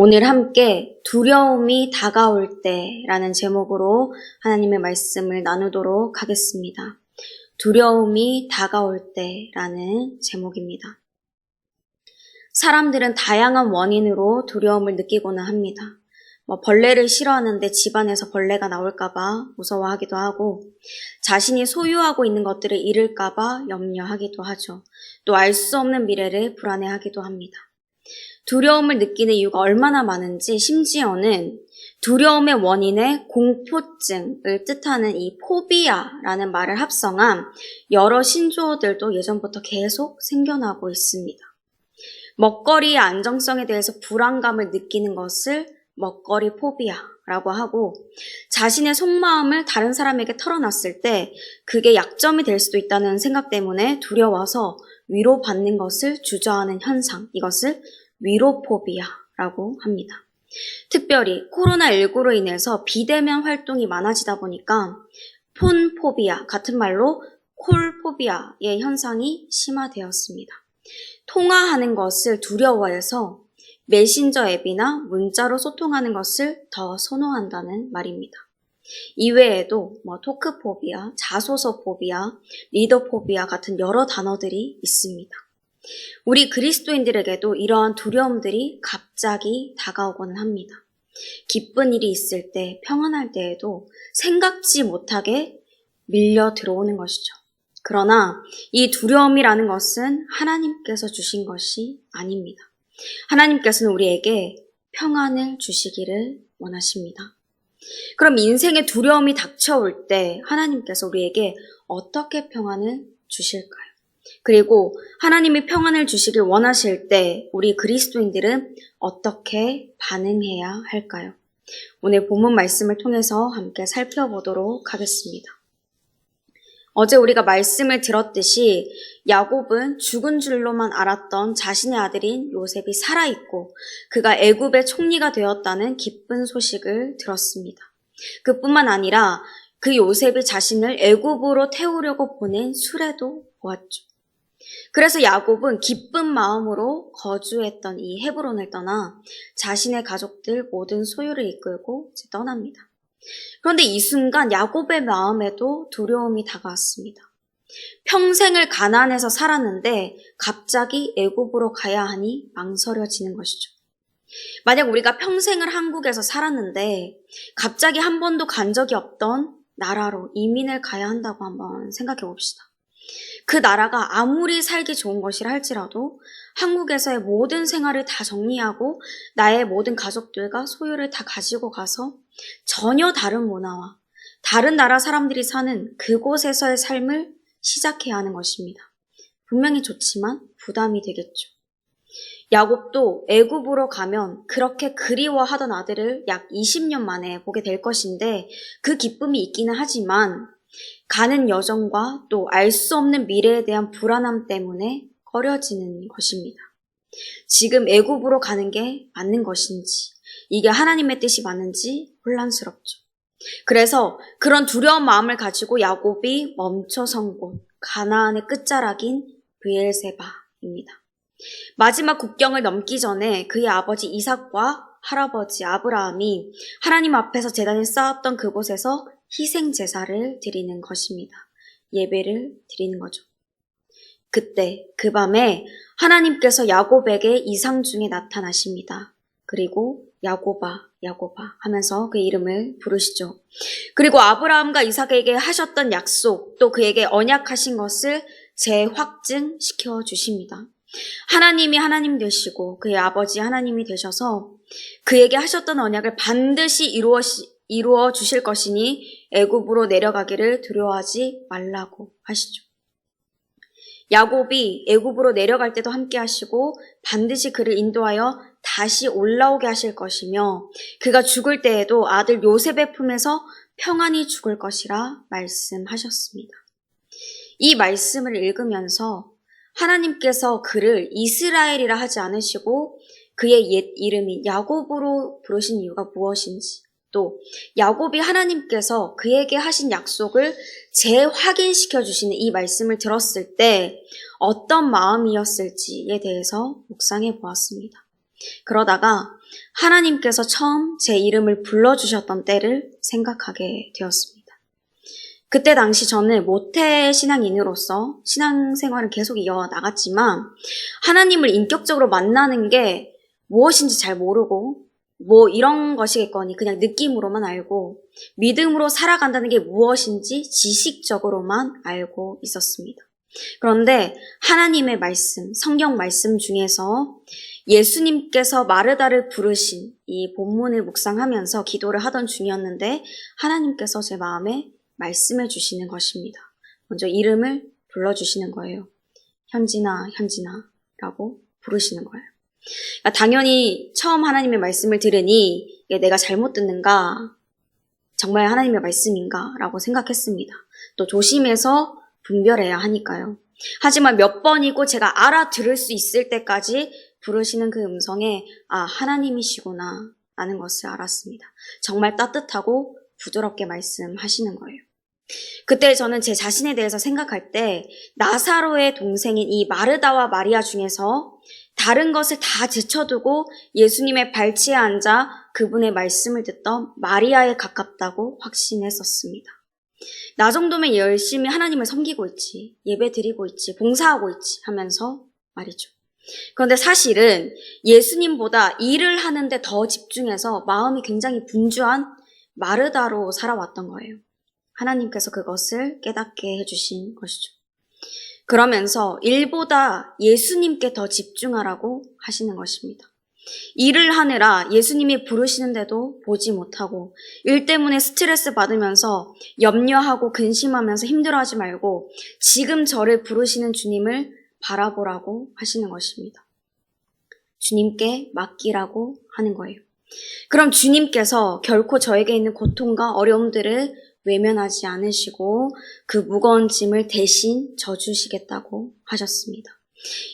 오늘 함께 두려움이 다가올 때라는 제목으로 하나님의 말씀을 나누도록 하겠습니다. 두려움이 다가올 때라는 제목입니다. 사람들은 다양한 원인으로 두려움을 느끼고는 합니다. 벌레를 싫어하는데 집안에서 벌레가 나올까봐 무서워하기도 하고, 자신이 소유하고 있는 것들을 잃을까봐 염려하기도 하죠. 또 알 수 없는 미래를 불안해하기도 합니다. 두려움을 느끼는 이유가 얼마나 많은지, 심지어는 두려움의 원인에 공포증을 뜻하는 이 포비아라는 말을 합성한 여러 신조어들도 예전부터 계속 생겨나고 있습니다. 먹거리의 안정성에 대해서 불안감을 느끼는 것을 먹거리 포비아라고 하고, 자신의 속마음을 다른 사람에게 털어놨을 때 그게 약점이 될 수도 있다는 생각 때문에 두려워서 위로받는 것을 주저하는 현상, 이것을 위로포비아라고 합니다. 특별히 코로나19로 인해서 비대면 활동이 많아지다 보니까 폰포비아, 같은 말로 콜포비아의 현상이 심화되었습니다. 통화하는 것을 두려워해서 메신저 앱이나 문자로 소통하는 것을 더 선호한다는 말입니다. 이외에도 토크포비아, 자소서포비아, 리더포비아 같은 여러 단어들이 있습니다. 우리 그리스도인들에게도 이러한 두려움들이 갑자기 다가오곤 합니다. 기쁜 일이 있을 때, 평안할 때에도 생각지 못하게 밀려 들어오는 것이죠. 그러나 이 두려움이라는 것은 하나님께서 주신 것이 아닙니다. 하나님께서는 우리에게 평안을 주시기를 원하십니다. 그럼 인생의 두려움이 닥쳐올 때 하나님께서 우리에게 어떻게 평안을 주실까요? 그리고 하나님이 평안을 주시길 원하실 때 우리 그리스도인들은 어떻게 반응해야 할까요? 오늘 본문 말씀을 통해서 함께 살펴보도록 하겠습니다. 어제 우리가 말씀을 들었듯이 야곱은 죽은 줄로만 알았던 자신의 아들인 요셉이 살아있고 그가 애굽의 총리가 되었다는 기쁜 소식을 들었습니다. 그뿐만 아니라 그 요셉이 자신을 애굽으로 태우려고 보낸 수레도 보았죠. 그래서 야곱은 기쁜 마음으로 거주했던 이 헤브론을 떠나 자신의 가족들 모든 소유를 이끌고 떠납니다. 그런데 이 순간 야곱의 마음에도 두려움이 다가왔습니다. 평생을 가나안에서 살았는데 갑자기 애굽으로 가야 하니 망설여지는 것이죠. 만약 우리가 평생을 한국에서 살았는데 갑자기 한 번도 간 적이 없던 나라로 이민을 가야 한다고 한번 생각해 봅시다. 그 나라가 아무리 살기 좋은 것이라 할지라도 한국에서의 모든 생활을 다 정리하고 나의 모든 가족들과 소유를 다 가지고 가서 전혀 다른 문화와 다른 나라 사람들이 사는 그곳에서의 삶을 시작해야 하는 것입니다. 분명히 좋지만 부담이 되겠죠. 야곱도 애굽으로 가면 그렇게 그리워하던 아들을 약 20년 만에 보게 될 것인데 그 기쁨이 있기는 하지만 가는 여정과 또 알 수 없는 미래에 대한 불안함 때문에 꺼려지는 것입니다. 지금 애굽으로 가는 게 맞는 것인지, 이게 하나님의 뜻이 맞는지 혼란스럽죠. 그래서 그런 두려운 마음을 가지고 야곱이 멈춰선 곳, 가나안의 끝자락인 브엘세바입니다. 마지막 국경을 넘기 전에 그의 아버지 이삭과 할아버지 아브라함이 하나님 앞에서 제단을 쌓았던 그곳에서 희생 제사를 드리는 것입니다. 예배를 드리는 거죠. 그때 그 밤에 하나님께서 야곱에게 이상 중에 나타나십니다. 그리고 야곱아, 야곱아 하면서 그 이름을 부르시죠. 그리고 아브라함과 이삭에게 하셨던 약속, 또 그에게 언약하신 것을 재확증시켜 주십니다. 하나님이 하나님 되시고 그의 아버지 하나님이 되셔서 그에게 하셨던 언약을 반드시 이루어 주실 것이니 애굽으로 내려가기를 두려워하지 말라고 하시죠. 야곱이 애굽으로 내려갈 때도 함께 하시고 반드시 그를 인도하여 다시 올라오게 하실 것이며 그가 죽을 때에도 아들 요셉의 품에서 평안히 죽을 것이라 말씀하셨습니다. 이 말씀을 읽으면서 하나님께서 그를 이스라엘이라 하지 않으시고 그의 옛 이름이 야곱으로 부르신 이유가 무엇인지, 또 야곱이 하나님께서 그에게 하신 약속을 재확인시켜 주시는 이 말씀을 들었을 때 어떤 마음이었을지에 대해서 묵상해 보았습니다. 그러다가 하나님께서 처음 제 이름을 불러주셨던 때를 생각하게 되었습니다. 그때 당시 저는 모태 신앙인으로서 신앙생활을 계속 이어나갔지만 하나님을 인격적으로 만나는 게 무엇인지 잘 모르고 뭐 이런 것이겠거니 그냥 느낌으로만 알고 믿음으로 살아간다는 게 무엇인지 지식적으로만 알고 있었습니다. 그런데 하나님의 말씀, 성경 말씀 중에서 예수님께서 마르다를 부르신 이 본문을 묵상하면서 기도를 하던 중이었는데 하나님께서 제 마음에 말씀해 주시는 것입니다. 먼저 이름을 불러주시는 거예요. 현진아, 현진아 라고 부르시는 거예요. 그러니까 당연히 처음 하나님의 말씀을 들으니 이게 내가 잘못 듣는가? 정말 하나님의 말씀인가? 라고 생각했습니다. 또 조심해서 분별해야 하니까요. 하지만 몇 번이고 제가 알아들을 수 있을 때까지 부르시는 그 음성에 하나님이시구나 라는 것을 알았습니다. 정말 따뜻하고 부드럽게 말씀하시는 거예요. 그때 저는 제 자신에 대해서 생각할 때 나사로의 동생인 이 마르다와 마리아 중에서 다른 것을 다 제쳐두고 예수님의 발치에 앉아 그분의 말씀을 듣던 마리아에 가깝다고 확신했었습니다. 나 정도면 열심히 하나님을 섬기고 있지, 예배 드리고 있지, 봉사하고 있지 하면서 말이죠. 그런데 사실은 예수님보다 일을 하는데 더 집중해서 마음이 굉장히 분주한 마르다로 살아왔던 거예요. 하나님께서 그것을 깨닫게 해주신 것이죠. 그러면서 일보다 예수님께 더 집중하라고 하시는 것입니다. 일을 하느라 예수님이 부르시는데도 보지 못하고 일 때문에 스트레스 받으면서 염려하고 근심하면서 힘들어하지 말고 지금 저를 부르시는 주님을 바라보라고 하시는 것입니다. 주님께 맡기라고 하는 거예요. 그럼 주님께서 결코 저에게 있는 고통과 어려움들을 외면하지 않으시고 그 무거운 짐을 대신 져주시겠다고 하셨습니다.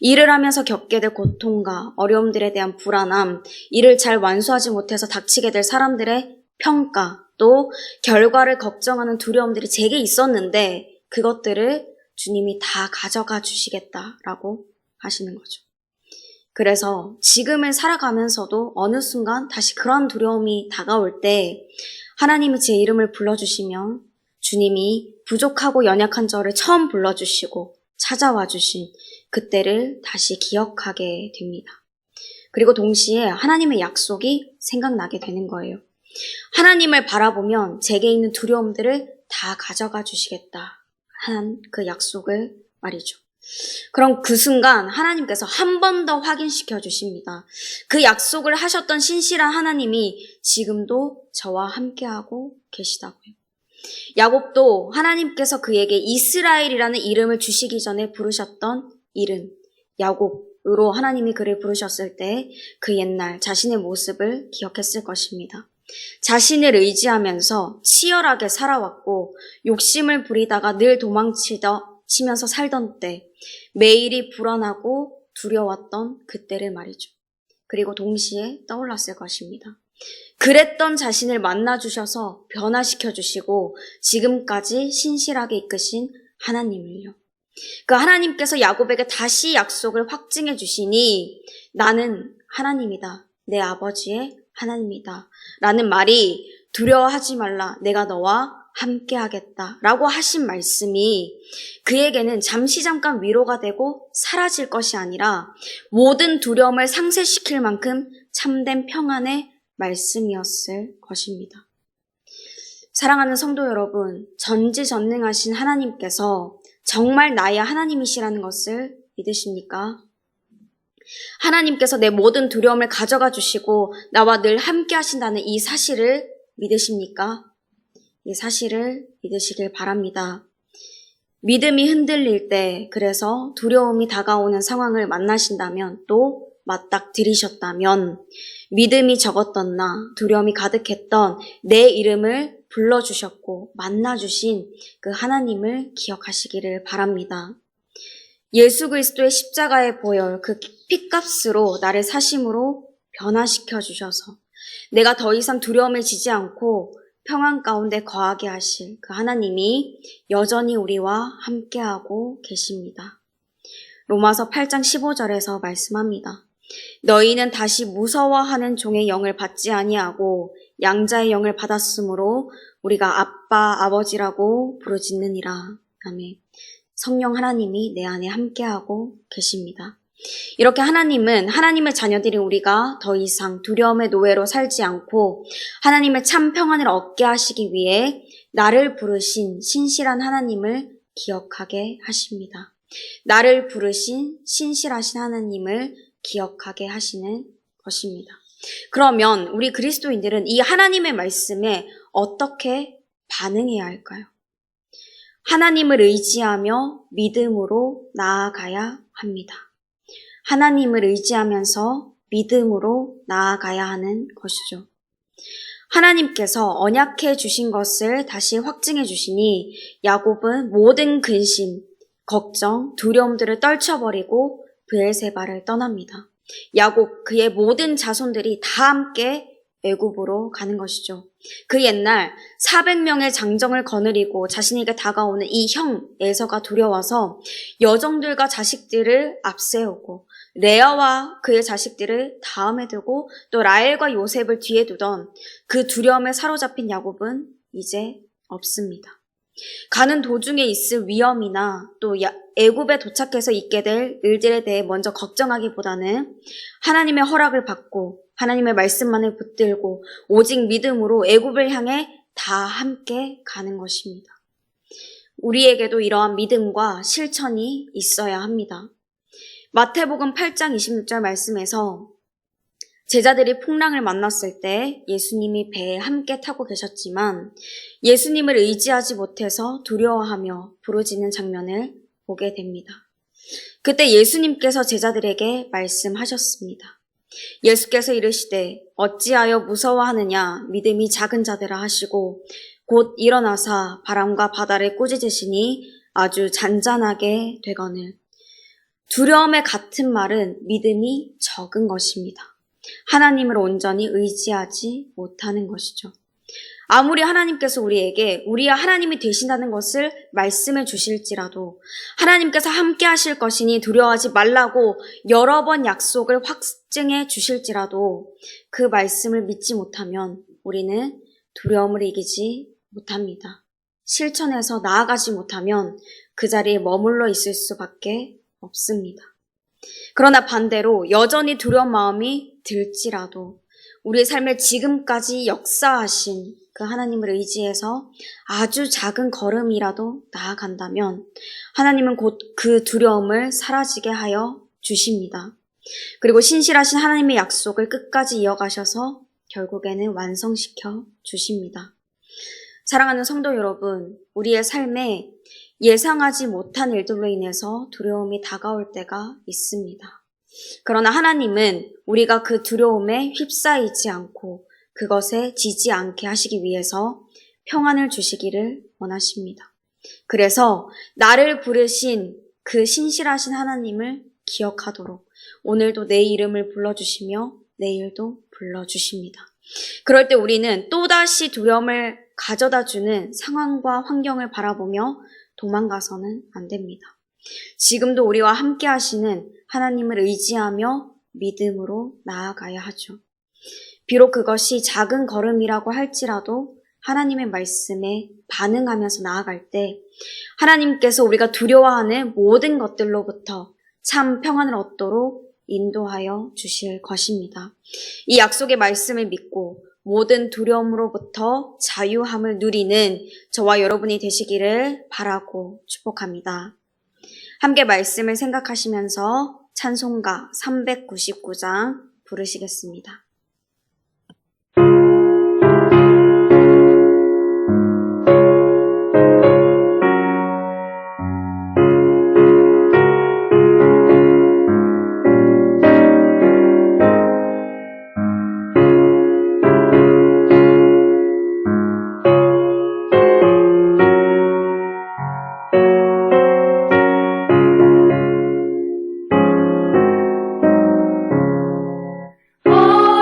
일을 하면서 겪게 될 고통과 어려움들에 대한 불안함, 일을 잘 완수하지 못해서 닥치게 될 사람들의 평가, 또 결과를 걱정하는 두려움들이 제게 있었는데 그것들을 주님이 다 가져가 주시겠다라고 하시는 거죠. 그래서 지금을 살아가면서도 어느 순간 다시 그런 두려움이 다가올 때 하나님이 제 이름을 불러주시면 주님이 부족하고 연약한 저를 처음 불러주시고 찾아와 주신 그때를 다시 기억하게 됩니다. 그리고 동시에 하나님의 약속이 생각나게 되는 거예요. 하나님을 바라보면 제게 있는 두려움들을 다 가져가 주시겠다 한 그 약속을 말이죠. 그럼 그 순간 하나님께서 한 번 더 확인시켜 주십니다. 그 약속을 하셨던 신실한 하나님이 지금도 저와 함께하고 계시다고요. 야곱도 하나님께서 그에게 이스라엘이라는 이름을 주시기 전에 부르셨던 이름, 야곱으로 하나님이 그를 부르셨을 때 그 옛날 자신의 모습을 기억했을 것입니다. 자신을 의지하면서 치열하게 살아왔고 욕심을 부리다가 늘 도망치면서 살던 때 매일이 불안하고 두려웠던 그때를 말이죠. 그리고 동시에 떠올랐을 것입니다. 그랬던 자신을 만나주셔서 변화시켜주시고 지금까지 신실하게 이끄신 하나님을요. 그 하나님께서 야곱에게 다시 약속을 확증해 주시니 나는 하나님이다. 내 아버지의 하나님이다. 라는 말이 두려워하지 말라. 내가 너와 함께 하겠다. 라고 하신 말씀이 그에게는 잠시 잠깐 위로가 되고 사라질 것이 아니라 모든 두려움을 상쇄시킬 만큼 참된 평안의 말씀이었을 것입니다. 사랑하는 성도 여러분, 전지전능하신 하나님께서 정말 나의 하나님이시라는 것을 믿으십니까? 하나님께서 내 모든 두려움을 가져가 주시고 나와 늘 함께 하신다는 이 사실을 믿으십니까? 이 사실을 믿으시길 바랍니다. 믿음이 흔들릴 때, 그래서 두려움이 다가오는 상황을 만나신다면, 또 맞닥뜨리셨다면 믿음이 적었던 나, 두려움이 가득했던 내 이름을 불러주셨고 만나주신 그 하나님을 기억하시기를 바랍니다. 예수 그리스도의 십자가의 보혈, 그 핏값으로 나를 사심으로 변화시켜 주셔서 내가 더 이상 두려움을 지지 않고 평안 가운데 거하게 하실 그 하나님이 여전히 우리와 함께하고 계십니다. 로마서 8장 15절에서 말씀합니다. 너희는 다시 무서워하는 종의 영을 받지 아니하고 양자의 영을 받았으므로 우리가 아빠, 아버지라고 부르짖느니라. 아멘. 성령 하나님이 내 안에 함께하고 계십니다. 이렇게 하나님은 하나님의 자녀들인 우리가 더 이상 두려움의 노예로 살지 않고 하나님의 참 평안을 얻게 하시기 위해 나를 부르신 신실한 하나님을 기억하게 하십니다. 나를 부르신 신실하신 하나님을 기억하게 하시는 것입니다. 그러면 우리 그리스도인들은 이 하나님의 말씀에 어떻게 반응해야 할까요? 하나님을 의지하며 믿음으로 나아가야 합니다. 하나님을 의지하면서 믿음으로 나아가야 하는 것이죠. 하나님께서 언약해 주신 것을 다시 확증해 주시니 야곱은 모든 근심, 걱정, 두려움들을 떨쳐버리고 브엘세바를 떠납니다. 야곱, 그의 모든 자손들이 다 함께 애굽으로 가는 것이죠. 그 옛날 400명의 장정을 거느리고 자신에게 다가오는 이 형 에서가 두려워서 여종들과 자식들을 앞세우고 레아와 그의 자식들을 다음에 두고 또 라헬과 요셉을 뒤에 두던 그 두려움에 사로잡힌 야곱은 이제 없습니다. 가는 도중에 있을 위험이나 또 애굽에 도착해서 있게 될 일들에 대해 먼저 걱정하기보다는 하나님의 허락을 받고 하나님의 말씀만을 붙들고 오직 믿음으로 애굽을 향해 다 함께 가는 것입니다. 우리에게도 이러한 믿음과 실천이 있어야 합니다. 마태복음 8장 26절 말씀에서 제자들이 풍랑을 만났을 때 예수님이 배에 함께 타고 계셨지만 예수님을 의지하지 못해서 두려워하며 부르짖는 장면을 보게 됩니다. 그때 예수님께서 제자들에게 말씀하셨습니다. 예수께서 이르시되 어찌하여 무서워하느냐 믿음이 작은 자들아 하시고 곧 일어나사 바람과 바다를 꾸짖으시니 아주 잔잔하게 되거늘. 두려움의 같은 말은 믿음이 적은 것입니다. 하나님을 온전히 의지하지 못하는 것이죠. 아무리 하나님께서 우리에게 우리와 하나님이 되신다는 것을 말씀해 주실지라도 하나님께서 함께 하실 것이니 두려워하지 말라고 여러 번 약속을 확증해 주실지라도 그 말씀을 믿지 못하면 우리는 두려움을 이기지 못합니다. 실천해서 나아가지 못하면 그 자리에 머물러 있을 수밖에 없습니다. 그러나 반대로 여전히 두려운 마음이 들지라도 우리의 삶에 지금까지 역사하신 그 하나님을 의지해서 아주 작은 걸음이라도 나아간다면 하나님은 곧 그 두려움을 사라지게 하여 주십니다. 그리고 신실하신 하나님의 약속을 끝까지 이어가셔서 결국에는 완성시켜 주십니다. 사랑하는 성도 여러분, 우리의 삶에 예상하지 못한 일들로 인해서 두려움이 다가올 때가 있습니다. 그러나 하나님은 우리가 그 두려움에 휩싸이지 않고 그것에 지지 않게 하시기 위해서 평안을 주시기를 원하십니다. 그래서 나를 부르신 그 신실하신 하나님을 기억하도록 오늘도 내 이름을 불러주시며 내일도 불러주십니다. 그럴 때 우리는 또다시 두려움을 가져다주는 상황과 환경을 바라보며 도망가서는 안 됩니다. 지금도 우리와 함께 하시는 하나님을 의지하며 믿음으로 나아가야 하죠. 비록 그것이 작은 걸음이라고 할지라도 하나님의 말씀에 반응하면서 나아갈 때 하나님께서 우리가 두려워하는 모든 것들로부터 참 평안을 얻도록 인도하여 주실 것입니다. 이 약속의 말씀을 믿고 모든 두려움으로부터 자유함을 누리는 저와 여러분이 되시기를 바라고 축복합니다. 함께 말씀을 생각하시면서 찬송가 399장 부르시겠습니다. Oh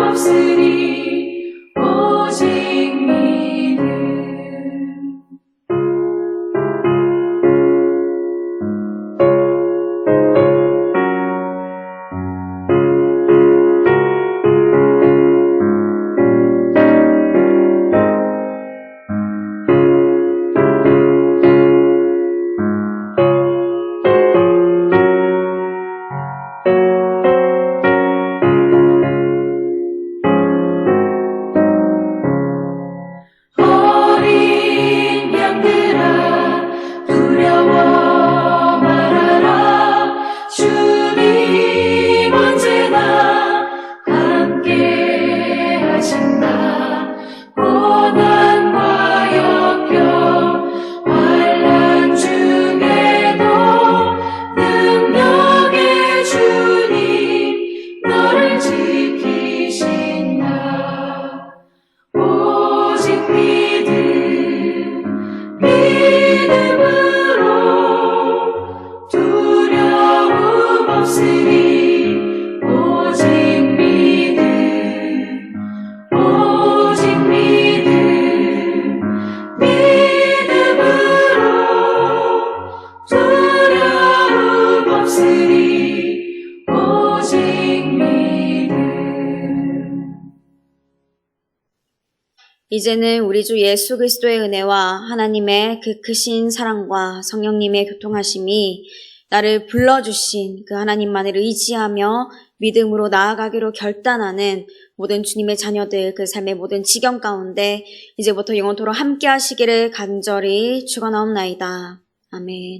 없으리 오직 믿음. 어린 양들아 두려워 말아라. 주님 언제나 함께 하신다. 고난과 역경 환난 중에도 능력의 주님 너를 지키신다. 오직 믿음으로 두려움 없으리 오직 믿음. 오직 믿음으로 두려움 없으리 오직 믿음. 이제는 우리 주 예수 그리스도의 은혜와 하나님의 그 크신 사랑과 성령님의 교통하심이 나를 불러주신 그 하나님만을 의지하며 믿음으로 나아가기로 결단하는 모든 주님의 자녀들, 그 삶의 모든 지경 가운데 이제부터 영원토록 함께 하시기를 간절히 축원하옵나이다. 아멘.